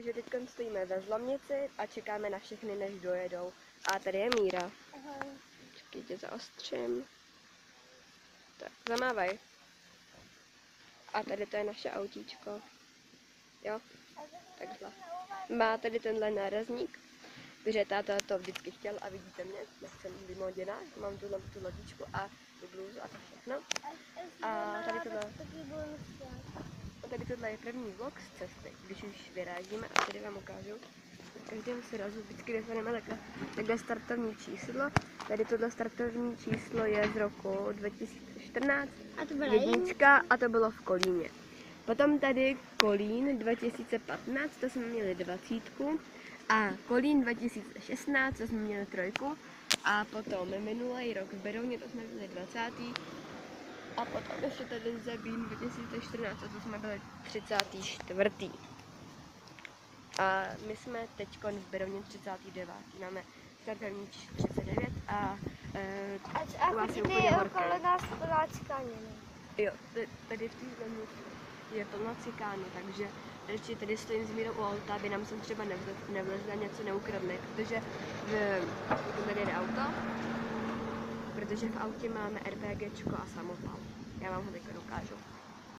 Takže teď stojíme ve Zlomnici a čekáme na všechny, než dojedou. A tady je Míra. Ahoj. Počkejte, zaostřím. Tak, zamávaj. A tady to je naše autíčko. Jo, takhle. Má tady tenhle nárazník, protože táta to vždycky chtěl a vidíte mě, jak jsem vymoděná, mám tu lodičku a tu blůzu a to všechno. A tady tohle je první vlog z cesty, když už vyrážíme a tady vám ukážu. V každém srazu vždycky dostaneme takhle startovní číslo. Tady tohle startovní číslo je z roku 2014, A to byla jednička a to bylo v Kolíně. Potom tady Kolín 2015, to jsme měli 20. A Kolín 2016, to jsme měli 3. A potom minulý rok v Berouně, to jsme byli 20. A potom ještě tady Zebín 2014, to jsme byli 34. A my jsme teď v Berouně 39. Máme startovní 39 a u vás je úplně horké. okolo nás plná cikáně. Jo, tady v téhle je plno cikánů, takže tady stojím s Mírou u auta, aby nám sem třeba nevlezli a něco neukradli, protože tady jde auto, protože v autě máme RPGčko a samopal. Já vám ho teď dokážu.